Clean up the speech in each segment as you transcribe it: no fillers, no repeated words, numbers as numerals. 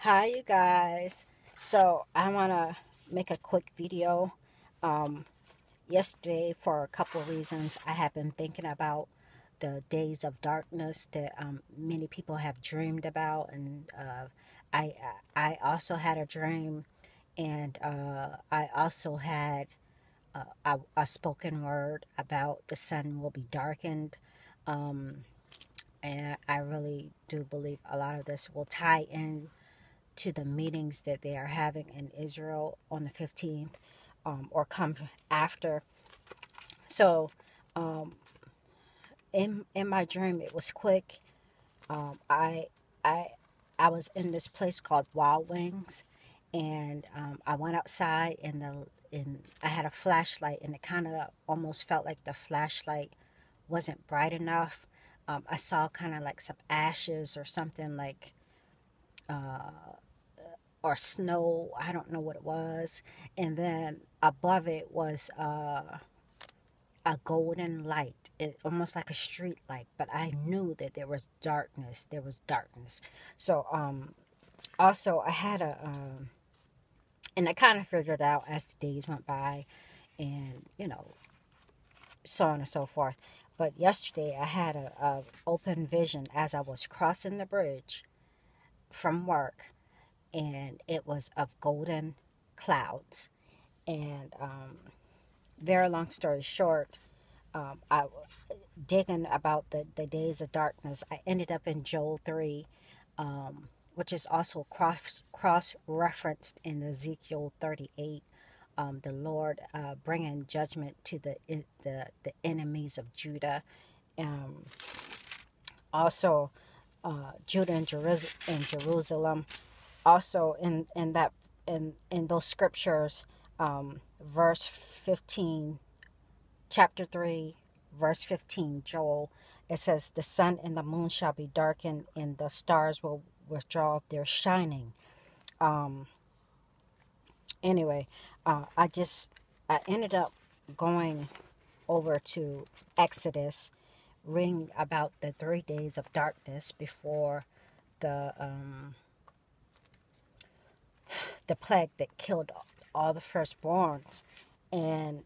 Hi, you guys. So, I want to make a quick video. Um, Yesterday, for a couple of reasons, I have been thinking about the days of darkness that many people have dreamed about, and I also had a dream, and I also had a spoken word about the sun will be darkened. Um, and I really do believe a lot of this will tie in to the meetings that they are having in Israel on the 15th, or come after. So, um, in my dream, it was quick. Um, I I I was in this place called Wild Wings, and I went outside, and I had a flashlight, and it kind of almost felt like the flashlight wasn't bright enough. I saw kind of like some ashes or something, like uh, or snow. I don't know what it was. And then above it was a golden light, it almost like a street light. But I knew that there was darkness. There was darkness. So also I had and I kind of figured out as the days went by, and so on and so forth. But yesterday I had a open vision as I was crossing the bridge from work, and it was of golden clouds. And very long story short, I digging about the days of darkness. I ended up in Joel 3, which is also cross referenced in Ezekiel 38. The Lord bringing judgment to the enemies of Judah. Um, Also, Judah and Jerusalem. Also in those scriptures, verse 15, chapter 3, verse 15, Joel, it says, the sun and the moon shall be darkened, and the stars will withdraw their shining. Um, anyway, I ended up going over to Exodus, reading about the 3 days of darkness before the um, the plague that killed all the firstborns. And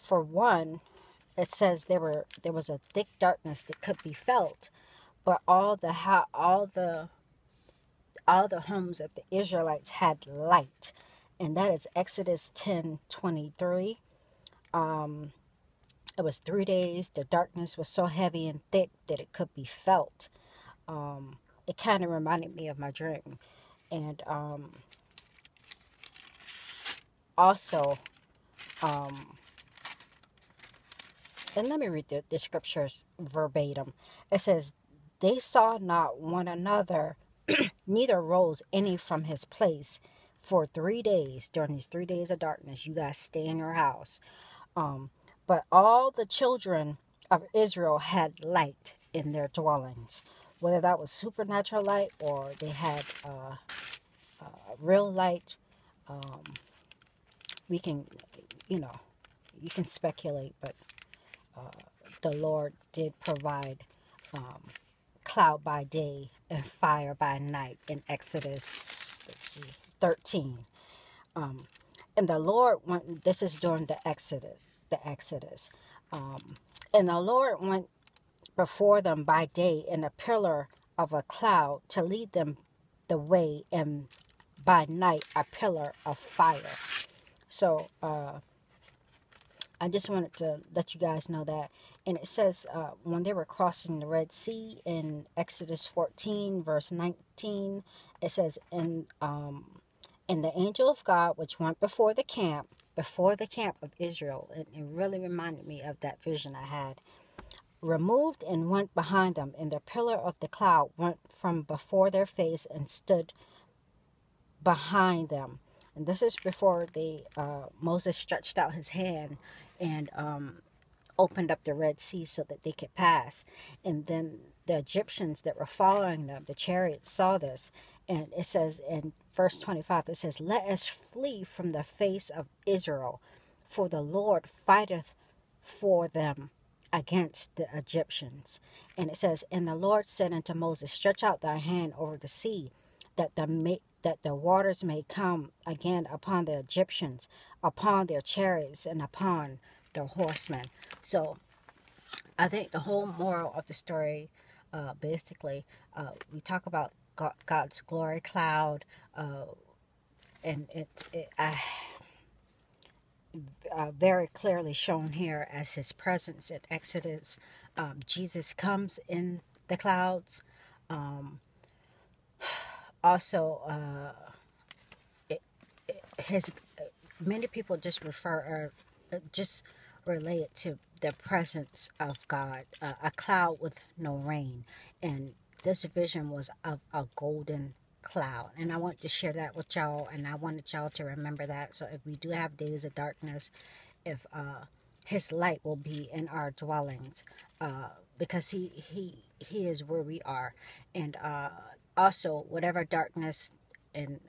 for one, it says there was a thick darkness that could be felt, but all the homes of the Israelites had light, and that is Exodus 10:23. Um, it was 3 days. The darkness was so heavy and thick that it could be felt. It kind of reminded me of my dream, and also, um, and let me read the scriptures verbatim. It says, "They saw not one another, neither rose any from his place for 3 days." During these 3 days of darkness, you guys stay in your house. Um, but all the children of Israel had light in their dwellings, whether that was supernatural light or they had real light. Um, we can, you know, you can speculate, but the Lord did provide um, cloud by day and fire by night in Exodus, let's see, 13. Um, and the Lord went, this is during the Exodus. Um, and the Lord went before them by day in a pillar of a cloud to lead them the way, and by night a pillar of fire. So I just wanted to let you guys know that. And it says when they were crossing the Red Sea in Exodus 14, verse 19, it says, and the angel of God, which went before the camp of Israel, and it really reminded me of that vision I had, removed and went behind them, and the pillar of the cloud went from before their face and stood behind them. And this is before Moses stretched out his hand and opened up the Red Sea so that they could pass. And then the Egyptians that were following them, the chariots, saw this. And it says in verse 25, it says, "Let us flee from the face of Israel, for the Lord fighteth for them against the Egyptians." And it says, "And the Lord said unto Moses, Stretch out thy hand over the sea, that the waters may come again upon the Egyptians, upon their chariots, and upon their horsemen. So I think the whole moral of the story, basically, we talk about God's glory cloud, and very clearly shown here as his presence in Exodus. Jesus comes in the clouds. Also, his many people just refer or just relate it to the presence of God, a cloud with no rain, and this vision was of a golden cloud. And I want to share that with y'all, and I wanted y'all to remember that. So if we do have days of darkness, if his light will be in our dwellings, because he is where we are. And also whatever darkness and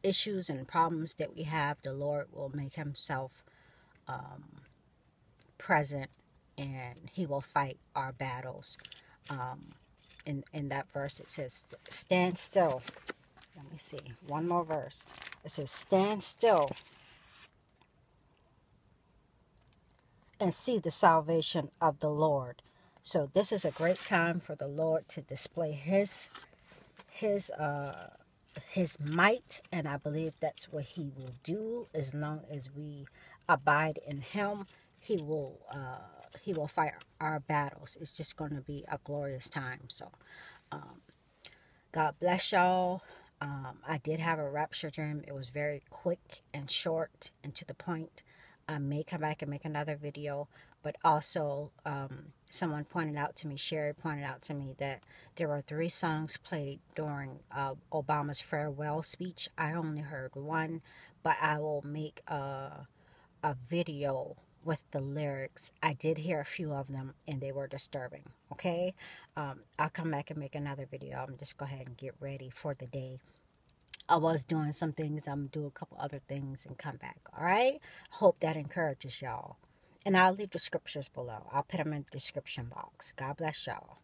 issues and problems that we have, the Lord will make himself present, and he will fight our battles. In that verse it says, stand still. Let me see, one more verse. It says, stand still and see the salvation of the Lord. So this is a great time for the Lord to display his might, and I believe that's what he will do as long as we abide in him. He will fight our battles. It's just going to be a glorious time. So God bless y'all. I did have a rapture dream. It was very quick and short and to the point. I may come back and make another video, but also someone pointed out to me, Sherry pointed out to me, that there were 3 songs played during Obama's farewell speech. I only heard one, but I will make a video with the lyrics. I did hear a few of them, and they were disturbing. Okay, I'll come back and make another video. I'm just go ahead and get ready for the day. I was doing some things. I'm going to do a couple other things and come back. All right. Hope that encourages y'all. And I'll leave the scriptures below. I'll put them in the description box. God bless y'all.